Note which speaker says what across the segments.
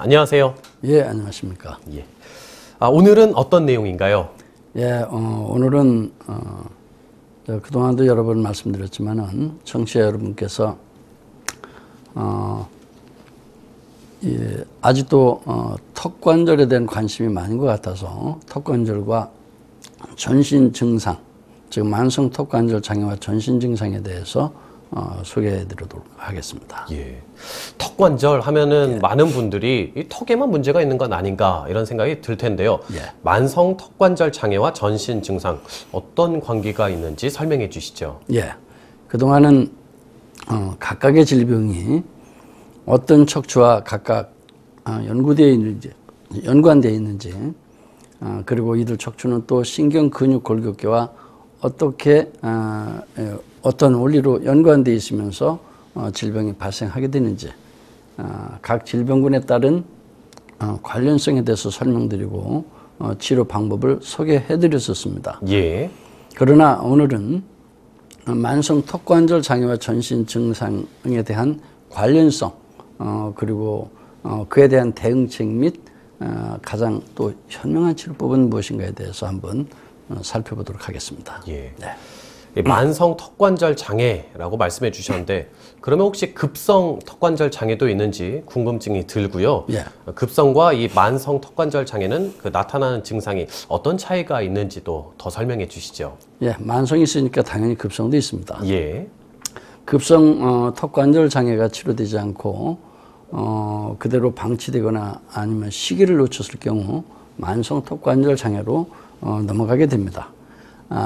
Speaker 1: 안녕하세요.
Speaker 2: 예, 안녕하십니까.
Speaker 1: 예. 오늘은 어떤 내용인가요?
Speaker 2: 예, 오늘은 그동안도 여러 번 말씀드렸지만은 청취자 여러분께서 아직도 턱관절에 대한 관심이 많은 것 같아서 턱관절과 전신 증상, 즉 만성 턱관절 장애와 전신 증상에 대해서 소개해 드리도록 하겠습니다.
Speaker 1: 예. 턱관절 하면은 많은 분들이 이 턱에만 문제가 있는 건 아닌가 이런 생각이 들 텐데요. 만성 턱관절 장애와 전신 증상 어떤 관계가 있는지 설명해 주시죠.
Speaker 2: 예. 그동안은 각각의 질병이 어떤 척추와 각각 연관되어 있는지 그리고 이들 척추는 또 신경 근육 골격계와 어떻게 어떤 원리로 연관되어 있으면서 질병이 발생하게 되는지 각 질병군에 따른 관련성에 대해서 설명드리고 치료 방법을 소개해 드렸었습니다.
Speaker 1: 예.
Speaker 2: 그러나 오늘은 만성 턱관절 장애와 전신 증상에 대한 관련성 그리고 그에 대한 대응책 및 가장 또 현명한 치료법은 무엇인가에 대해서 한번 살펴보도록 하겠습니다.
Speaker 1: 예.
Speaker 2: 네.
Speaker 1: 만성 턱관절 장애라고 말씀해 주셨는데 그러면 혹시 급성 턱관절 장애도 있는지 궁금증이 들고요.
Speaker 2: 예.
Speaker 1: 급성과 이 만성 턱관절 장애는 그 나타나는 증상이 어떤 차이가 있는지도 더 설명해 주시죠.
Speaker 2: 예, 만성이 있으니까 당연히 급성도 있습니다.
Speaker 1: 예.
Speaker 2: 급성 턱관절 장애가 치료되지 않고 그대로 방치되거나 아니면 시기를 놓쳤을 경우 만성 턱관절 장애로 넘어가게 됩니다.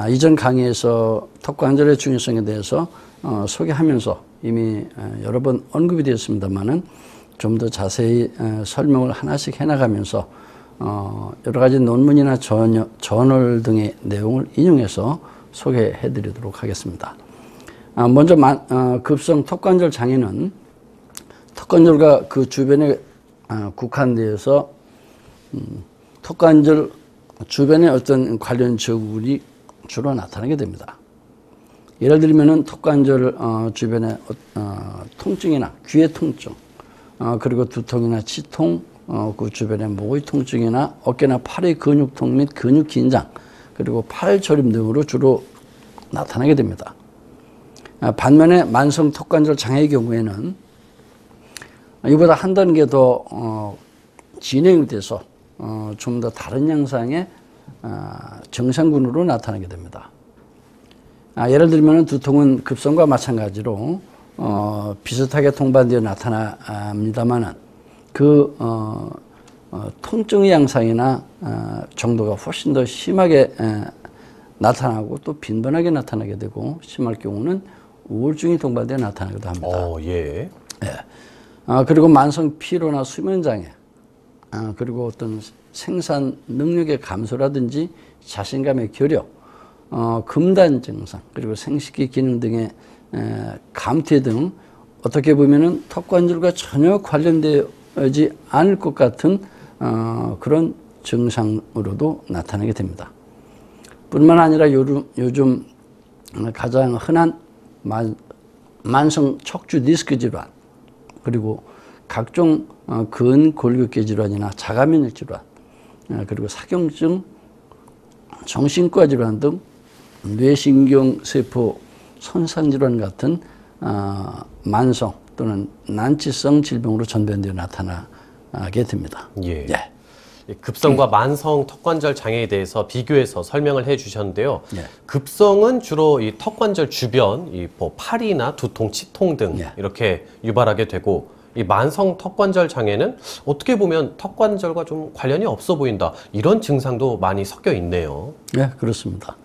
Speaker 2: 이전 강의에서 턱관절의 중요성에 대해서 소개하면서 이미 여러 번 언급이 되었습니다만은 좀 더 자세히 설명을 하나씩 해나가면서 여러 가지 논문이나 저널 등의 내용을 인용해서 소개해 드리도록 하겠습니다. 먼저 급성 턱관절 장애는 턱관절과 그 주변에 국한되어서 턱관절 주변에 어떤 관련 저울이 주로 나타나게 됩니다. 예를 들면은 턱관절 주변에 통증이나 귀의 통증, 그리고 두통이나 치통, 그 주변에 목의 통증이나 어깨나 팔의 근육통 및 근육 긴장, 그리고 팔 저림 등으로 주로 나타나게 됩니다. 반면에 만성 턱관절 장애의 경우에는 이보다 한 단계 더 진행이 돼서 좀 더 다른 양상의 정상군으로 나타나게 됩니다. 예를 들면 두통은 급성과 마찬가지로 비슷하게 동반되어 나타납니다만 그 통증의 양상이나 정도가 훨씬 더 심하게 나타나고 또 빈번하게 나타나게 되고 심할 경우는 우울증이 동반되어 나타나기도 합니다.
Speaker 1: 예.
Speaker 2: 예. 그리고 만성 피로나 수면장애 그리고 어떤 생산 능력의 감소라든지 자신감의 결여, 금단 증상, 그리고 생식기 기능 등의 감퇴 등 어떻게 보면은 턱관절과 전혀 관련되지 않을 것 같은 그런 증상으로도 나타나게 됩니다. 뿐만 아니라 요즘 가장 흔한 만성 척추 디스크 질환, 그리고 각종 근골격계 질환이나 자가면역 질환, 그리고 사경증, 정신과 질환 등 뇌신경세포 손상질환 같은 만성 또는 난치성 질병으로 전변되어 나타나게 됩니다.
Speaker 1: 예. 급성과 만성 턱관절 장애에 대해서 비교해서 설명을 해 주셨는데요. 급성은 주로 이 턱관절 주변, 뭐 팔이나 두통, 치통 등 이렇게 유발하게 되고 이 만성 턱관절 장애는 어떻게 보면 턱관절과 좀 관련이 없어 보인다. 이런 증상도 많이 섞여 있네요.
Speaker 2: 네, 그렇습니다.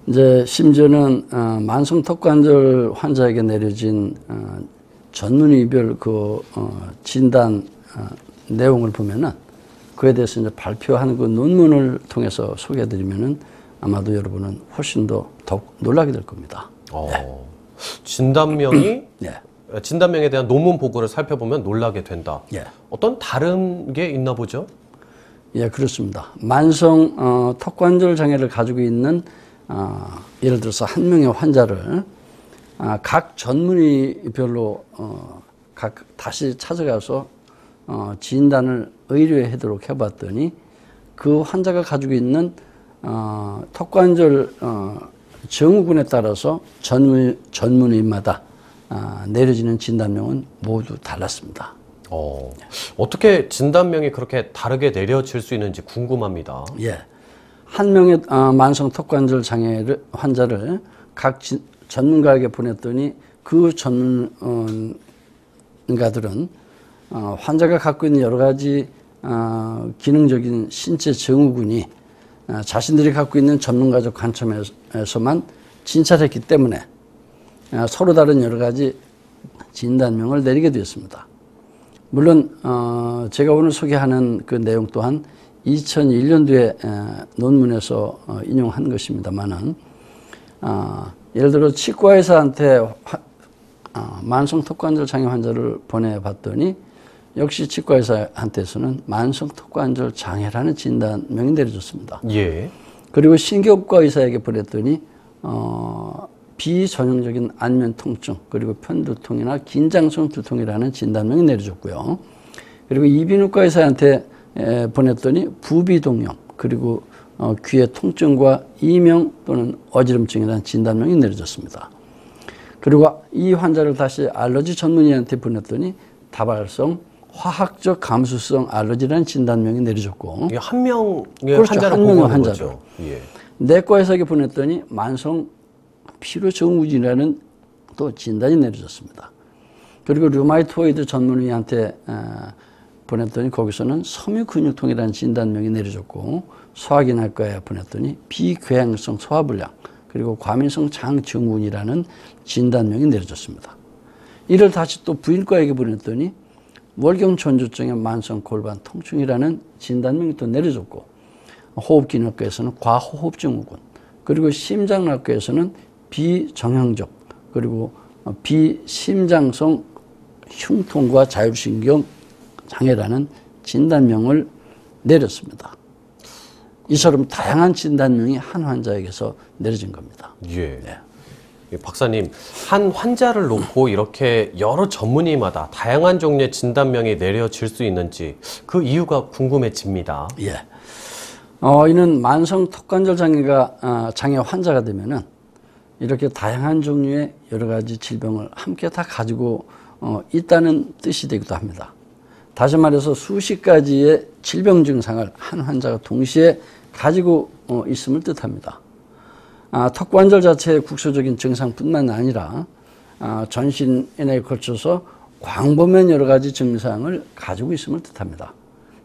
Speaker 2: 이제 심지어는 만성 턱관절 환자에게 내려진 전문의별 그 진단 내용을 보면은 그에 대해서 이제 발표하는 그 논문을 통해서 소개해드리면은 아마도 여러분은 훨씬 더 놀라게 될 겁니다.
Speaker 1: 진단명이
Speaker 2: 네.
Speaker 1: 진단명에 대한 논문 보고를 살펴보면 놀라게 된다.
Speaker 2: 예.
Speaker 1: 어떤 다른 게 있나 보죠?
Speaker 2: 예, 그렇습니다. 만성 턱관절 장애를 가지고 있는 예를 들어서 한 명의 환자를 각 전문의별로 다시 찾아가서 진단을 의뢰하도록 해봤더니 그 환자가 가지고 있는 턱관절 증후군에 따라서 전문의마다 내려지는 진단명은 모두 달랐습니다.
Speaker 1: 어떻게 진단명이 그렇게 다르게 내려질 수 있는지 궁금합니다.
Speaker 2: 예. 한 명의 만성 턱관절 장애 환자를 각 전문가에게 보냈더니 그 전문가들은 환자가 갖고 있는 여러 가지 기능적인 신체 증후군이 자신들이 갖고 있는 전문가적 관점에서만 진찰했기 때문에 서로 다른 여러 가지 진단명을 내리게 되었습니다. 물론 제가 오늘 소개하는 그 내용 또한 2001년도에 논문에서 인용한 것입니다만은 예를 들어 치과의사한테 만성 턱관절 장애 환자를 보내봤더니 역시 치과의사한테서는 만성 턱관절 장애라는 진단명이 내려졌습니다.
Speaker 1: 예.
Speaker 2: 그리고 신경과 의사에게 보냈더니 비전형적인 안면 통증 그리고 편두통이나 긴장성 두통이라는 진단명이 내려졌고요. 그리고 이비인후과 의사한테 보냈더니 부비동형 그리고 귀의 통증과 이명 또는 어지럼증이라는 진단명이 내려졌습니다. 그리고 이 환자를 다시 알러지 전문의한테 보냈더니 다발성 화학적 감수성 알러지라는 진단명이 내려졌고,
Speaker 1: 이게 한 명의
Speaker 2: 그렇죠.
Speaker 1: 환자를
Speaker 2: 한 명의
Speaker 1: 보고하는
Speaker 2: 환자죠.
Speaker 1: 거죠. 예.
Speaker 2: 내과의사에게 보냈더니 만성 피로증후군이라는 또 진단이 내려졌습니다. 그리고 류마토이드 전문의한테 보냈더니 거기서는 섬유근육통이라는 진단명이 내려졌고, 소화기내과에 보냈더니 비궤양성 소화불량 그리고 과민성 장증후군이라는 진단명이 내려졌습니다. 이를 다시 또 부인과에게 보냈더니 월경전조증의 만성 골반 통증이라는 진단명이 또 내려졌고, 호흡기내과에서는 과호흡증후군 그리고 심장내과에서는 비정형적 그리고 비심장성 흉통과 자율신경 장애라는 진단명을 내렸습니다. 이처럼 다양한 진단명이 한 환자에게서 내려진 겁니다.
Speaker 1: 예. 네. 박사님, 한 환자를 놓고 이렇게 여러 전문의마다 다양한 종류의 진단명이 내려질 수 있는지 그 이유가 궁금해집니다.
Speaker 2: 예. 이는 만성 턱관절 장애 환자가 되면은 이렇게 다양한 종류의 여러 가지 질병을 함께 다 가지고 있다는 뜻이 되기도 합니다. 다시 말해서 수십 가지의 질병 증상을 한 환자가 동시에 가지고 있음을 뜻합니다. 턱관절 자체의 국소적인 증상뿐만 아니라 전신에 걸쳐서 광범위한 여러 가지 증상을 가지고 있음을 뜻합니다.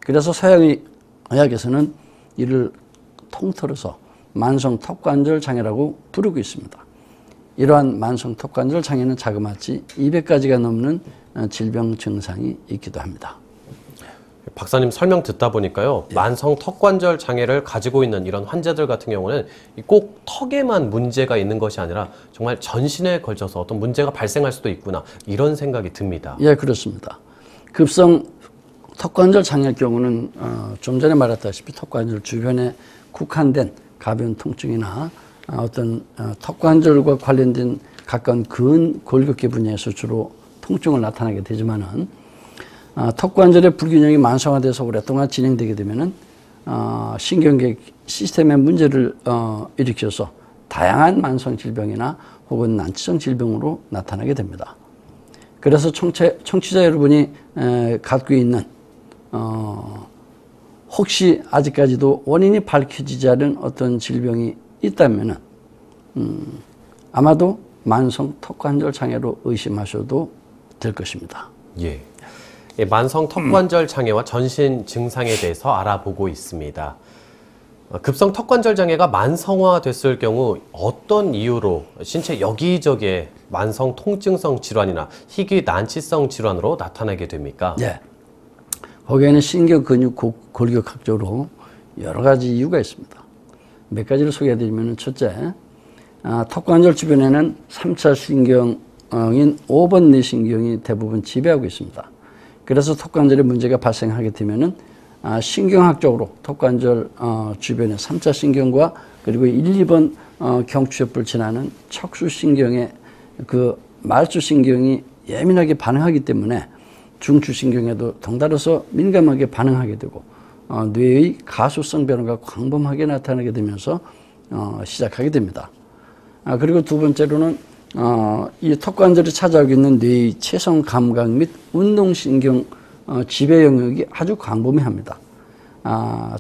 Speaker 2: 그래서 서양의학에서는 이를 통틀어서 만성 턱관절 장애라고 부르고 있습니다. 이러한 만성 턱관절 장애는 자그마치 200가지가 넘는 질병 증상이 있기도 합니다.
Speaker 1: 박사님 설명 듣다 보니까요, 예. 만성 턱관절 장애를 가지고 있는 이런 환자들 같은 경우는 꼭 턱에만 문제가 있는 것이 아니라 정말 전신에 걸쳐서 어떤 문제가 발생할 수도 있구나, 이런 생각이 듭니다.
Speaker 2: 예, 그렇습니다. 급성 턱관절 장애의 경우는 좀 전에 말했다시피 턱관절 주변에 국한된 가벼운 통증이나 어떤 턱관절과 관련된 가까운 근골격계 분야에서 주로 통증을 나타나게 되지만은 턱관절의 불균형이 만성화돼서 오랫동안 진행되게 되면은 신경계 시스템의 문제를 일으켜서 다양한 만성 질병이나 혹은 난치성 질병으로 나타나게 됩니다. 그래서 청취자 여러분이 갖고 있는 혹시 아직까지도 원인이 밝혀지지 않은 어떤 질병이 있다면은 아마도 만성 턱관절 장애로 의심하셔도 될 것입니다.
Speaker 1: 예. 만성 턱관절 장애와 전신 증상에 대해서 알아보고 있습니다. 급성 턱관절 장애가 만성화됐을 경우 어떤 이유로 신체 여기저기에 만성 통증성 질환이나 희귀 난치성 질환으로 나타나게 됩니까?
Speaker 2: 네. 거기에는 신경 근육 골격학적으로 여러 가지 이유가 있습니다. 몇 가지를 소개해드리면, 첫째, 턱관절 주변에는 3차 신경인 5번 뇌신경이 대부분 지배하고 있습니다. 그래서 턱관절에 문제가 발생하게 되면은 신경학적으로 턱관절 주변의 3차 신경과 그리고 1, 2번 경추엽을 지나는 척수신경의 그 말주신경이 예민하게 반응하기 때문에 중추신경에도 덩달아서 민감하게 반응하게 되고 뇌의 가소성 변화가 광범하게 나타나게 되면서 시작하게 됩니다. 그리고 두 번째로는 이 턱관절이 차지하고 있는 뇌의 체성 감각 및 운동신경 지배 영역이 아주 광범위합니다.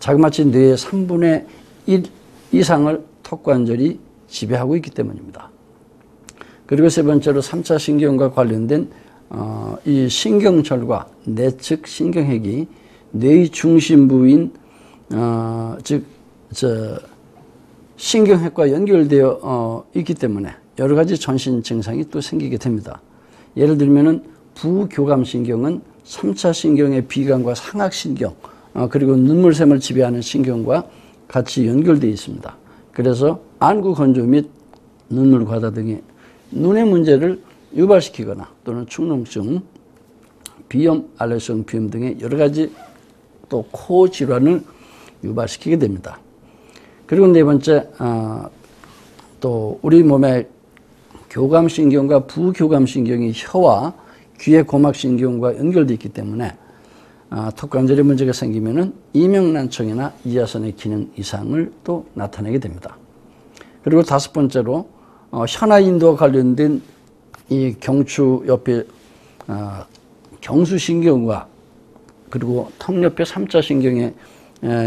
Speaker 2: 자그마치 뇌의 3분의 1 이상을 턱관절이 지배하고 있기 때문입니다. 그리고 세 번째로 3차 신경과 관련된 이 신경철과 내측 신경핵이 뇌의 중심부인 즉 신경핵과 연결되어 있기 때문에 여러 가지 전신 증상이 또 생기게 됩니다. 예를 들면은 부교감신경은 3차 신경의 비강과 상악신경 그리고 눈물샘을 지배하는 신경과 같이 연결되어 있습니다. 그래서 안구 건조 및 눈물 과다 등의 눈의 문제를 유발시키거나 또는 축농증, 비염, 알레르기성 비염 등의 여러 가지 또 코 질환을 유발시키게 됩니다. 그리고 네 번째, 또 우리 몸의 교감신경과 부교감신경이 혀와 귀의 고막신경과 연결되어 있기 때문에 턱관절에 문제가 생기면은 이명난청이나 이하선의 기능 이상을 또 나타내게 됩니다. 그리고 다섯 번째로 혀나 인두와 관련된 이 경추 옆에 경수신경과 그리고 턱 옆에 3차 신경의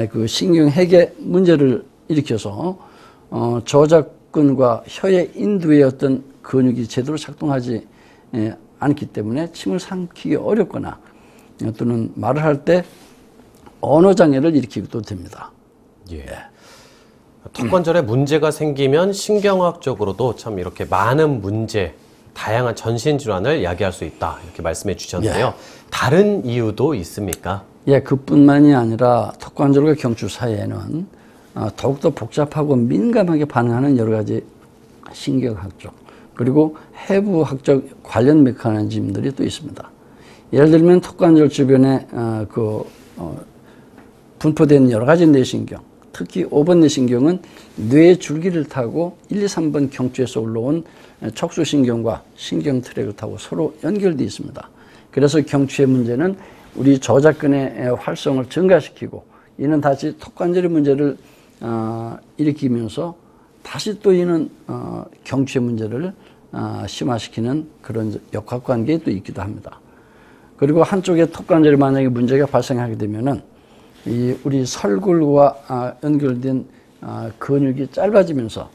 Speaker 2: 그 신경핵의 문제를 일으켜서 저작근과 혀의 인두의 어떤 근육이 제대로 작동하지 않기 때문에 침을 삼키기 어렵거나 또는 말을 할 때 언어장애를 일으키기도 됩니다.
Speaker 1: 예. 턱관절에 문제가 생기면 신경학적으로도 참 이렇게 많은 문제, 다양한 전신 질환을 야기할 수 있다 이렇게 말씀해 주셨는데요. 다른 이유도 있습니까?
Speaker 2: 예, 그뿐만이 아니라 턱관절과 경추 사이에는 더욱더 복잡하고 민감하게 반응하는 여러 가지 신경학적 그리고 해부학적 관련 메커니즘들이 또 있습니다. 예를 들면 턱관절 주변에 분포된 여러 가지 뇌신경, 특히 5번 뇌신경은 뇌의 줄기를 타고 1, 2, 3번 경추에서 올라온 척수신경과 신경 트랙을 타고 서로 연결되어 있습니다. 그래서 경추의 문제는 우리 저작근의 활성을 증가시키고 이는 다시 턱관절의 문제를 일으키면서 다시 또 이는 경추의 문제를 심화시키는 그런 역학관계에 또 있기도 합니다. 그리고 한쪽에 턱관절에 만약에 문제가 발생하게 되면은 이 우리 설굴과 연결된 근육이 짧아지면서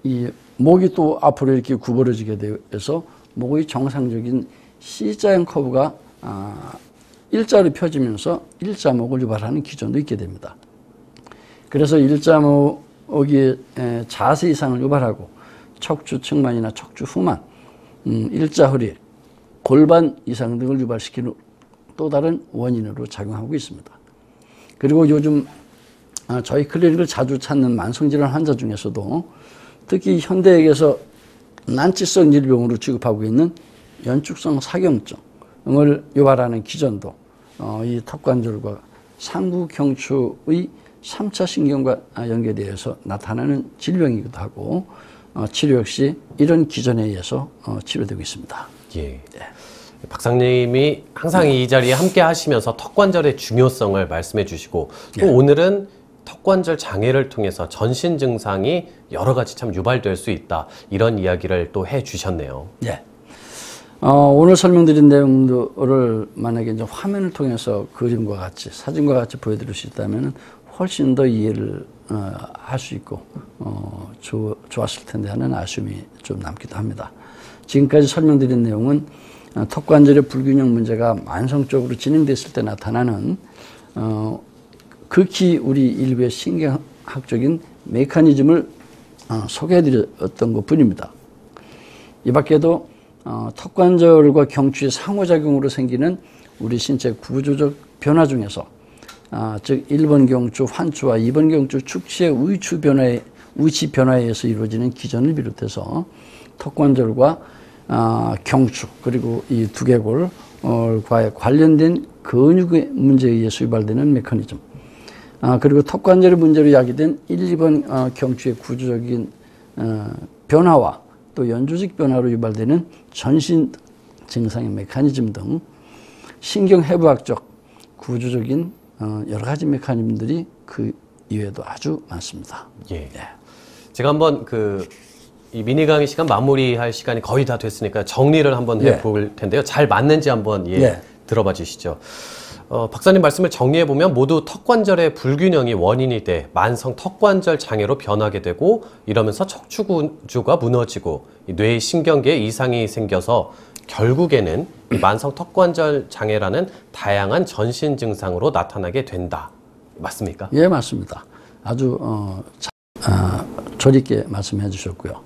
Speaker 2: 이 목이 또 앞으로 이렇게 구부러지게 돼서 목의 정상적인 C자형 커브가 일자로 펴지면서 일자목을 유발하는 기전도 있게 됩니다. 그래서 일자목이 자세 이상을 유발하고 척추 측만이나 척추 후만, 일자 허리, 골반 이상 등을 유발시키는 또 다른 원인으로 작용하고 있습니다. 그리고 요즘 저희 클리닉을 자주 찾는 만성질환 환자 중에서도 특히 현대에게서 난치성 질병으로 취급하고 있는 연축성 사경증을 유발하는 기전도 이 턱관절과 상부 경추의 3차 신경과 연계되어서 나타나는 질병이기도 하고 치료 역시 이런 기전에 의해서 치료되고 있습니다.
Speaker 1: 예. 박사님이 항상 이 자리에 함께 하시면서 턱관절의 중요성을 말씀해 주시고 또 오늘은 턱관절 장애를 통해서 전신 증상이 여러 가지 참 유발될 수 있다 이런 이야기를 또 해 주셨네요.
Speaker 2: 예. 오늘 설명드린 내용들을 만약에 이제 화면을 통해서 그림과 같이 사진과 같이 보여드릴 수 있다면 훨씬 더 이해를 할 수 있고 좋았을 텐데 하는 아쉬움이 좀 남기도 합니다. 지금까지 설명드린 내용은 턱관절의 불균형 문제가 만성적으로 진행됐을 때 나타나는 극히 우리 일부의 신경학적인 메커니즘을 소개해드렸던 것뿐입니다. 이 밖에도 턱관절과 경추의 상호작용으로 생기는 우리 신체 구조적 변화 중에서 즉 1번 경추 환추와 2번 경추 축치의 위치 변화에 의해서 이루어지는 기전을 비롯해서 턱관절과 경추 그리고 이 두개골과의 관련된 근육의 문제에 의해서 유발되는 메커니즘 그리고 턱관절의 문제로 야기된 1, 2번 경추의 구조적인 변화와 또 연조직 변화로 유발되는 전신 증상의 메커니즘 등 신경해부학적 구조적인 여러 가지 메커니즘들이 그 이외에도 아주 많습니다.
Speaker 1: 예. 제가 한번 이 미니 강의 시간 마무리할 시간이 거의 다 됐으니까 정리를 한번 해볼 텐데요. 잘 맞는지 한번 들어봐 주시죠. 박사님 말씀을 정리해 보면 모두 턱관절의 불균형이 원인이 돼 만성 턱관절 장애로 변하게 되고 이러면서 척추 구조가 무너지고 뇌 신경계에 이상이 생겨서 결국에는 이 만성 턱관절 장애라는 다양한 전신 증상으로 나타나게 된다. 맞습니까?
Speaker 2: 예, 맞습니다. 아주 조리 있게 말씀해 주셨고요.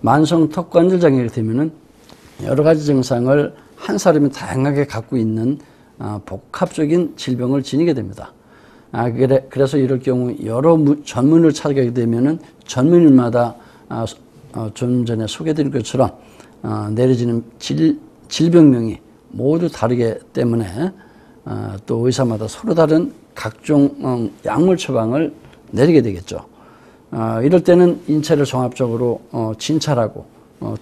Speaker 2: 만성 턱관절 장애가 되면은 여러 가지 증상을 한 사람이 다양하게 갖고 있는 복합적인 질병을 지니게 됩니다. 그래서 이럴 경우 여러 전문을 찾아가게 되면은 전문의마다 좀 전에 소개드린 것처럼 내려지는 질병명이 모두 다르기 때문에 또 의사마다 서로 다른 각종 약물 처방을 내리게 되겠죠. 이럴 때는 인체를 종합적으로 진찰하고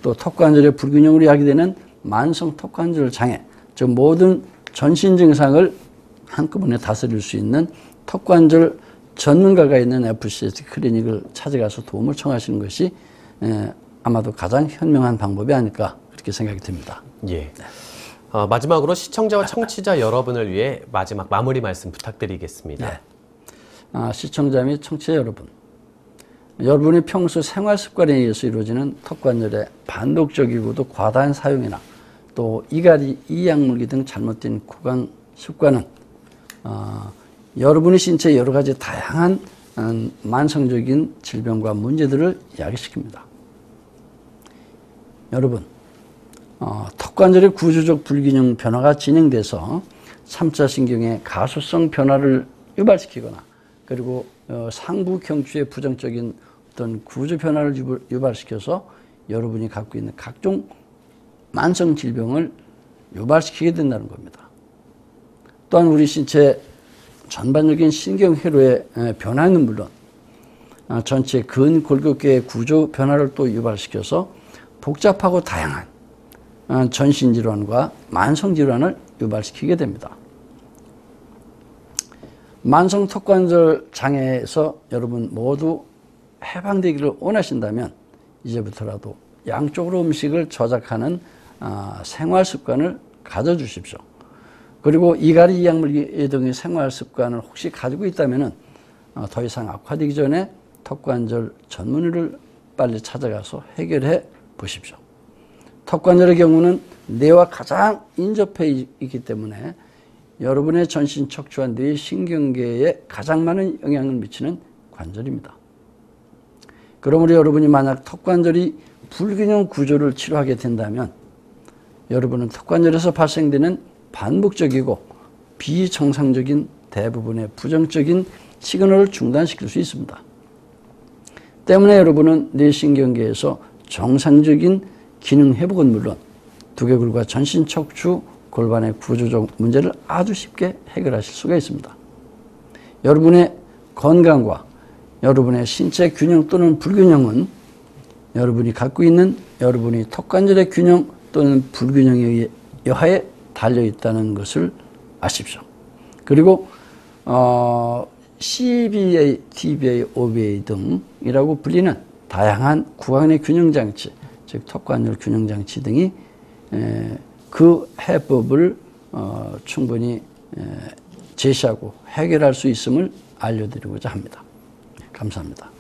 Speaker 2: 또 턱관절의 불균형으로 야기되는 만성 턱관절 장애, 즉 모든 전신 증상을 한꺼번에 다스릴 수 있는 턱관절 전문가가 있는 FCS 클리닉을 찾아가서 도움을 청하시는 것이 아마도 가장 현명한 방법이 아닐까 그렇게 생각이 듭니다.
Speaker 1: 예. 마지막으로 시청자와 청취자 여러분을 위해 마지막 마무리 말씀 부탁드리겠습니다.
Speaker 2: 시청자 및 청취자 여러분, 여러분의 평소 생활 습관에 의해서 이루어지는 턱관절의 반복적이고도 과다한 사용이나 또 이갈이, 이약물기 등 잘못된 구강 습관은 여러분의 신체에 여러 가지 다양한 만성적인 질병과 문제들을 야기시킵니다. 여러분, 턱관절의 구조적 불균형 변화가 진행돼서 3차 신경의 가소성 변화를 유발시키거나 그리고 상부 경추의 부정적인 어떤 구조 변화를 유발시켜서 여러분이 갖고 있는 각종 만성 질병을 유발시키게 된다는 겁니다. 또한 우리 신체 전반적인 신경회로의 변화는 물론 전체 근골격계의 구조 변화를 또 유발시켜서 복잡하고 다양한 전신질환과 만성질환을 유발시키게 됩니다. 만성 턱관절 장애에서 여러분 모두 해방되기를 원하신다면 이제부터라도 양쪽으로 음식을 조작하는 생활 습관을 가져주십시오. 그리고 이갈이, 이약물기 등의 생활 습관을 혹시 가지고 있다면 더 이상 악화되기 전에 턱관절 전문의를 빨리 찾아가서 해결해 보십시오. 턱관절의 경우는 뇌와 가장 인접해 있기 때문에 여러분의 전신 척추와 뇌 신경계에 가장 많은 영향을 미치는 관절입니다. 그러므로 여러분이 만약 턱관절이 불균형 구조를 치료하게 된다면 여러분은 턱관절에서 발생되는 반복적이고 비정상적인 대부분의 부정적인 시그널을 중단시킬 수 있습니다. 때문에 여러분은 뇌신경계에서 정상적인 기능 회복은 물론 두개골과 전신 척추 골반의 구조적 문제를 아주 쉽게 해결하실 수가 있습니다. 여러분의 건강과 여러분의 신체 균형 또는 불균형은 여러분이 갖고 있는 여러분이 턱관절의 균형 또는 불균형에 여하에 달려있다는 것을 아십시오. 그리고 CBA, TBA, OBA 등이라고 불리는 다양한 구강의 균형장치, 즉 턱관절 균형장치 등이 그 해법을 충분히 제시하고 해결할 수 있음을 알려드리고자 합니다. 감사합니다.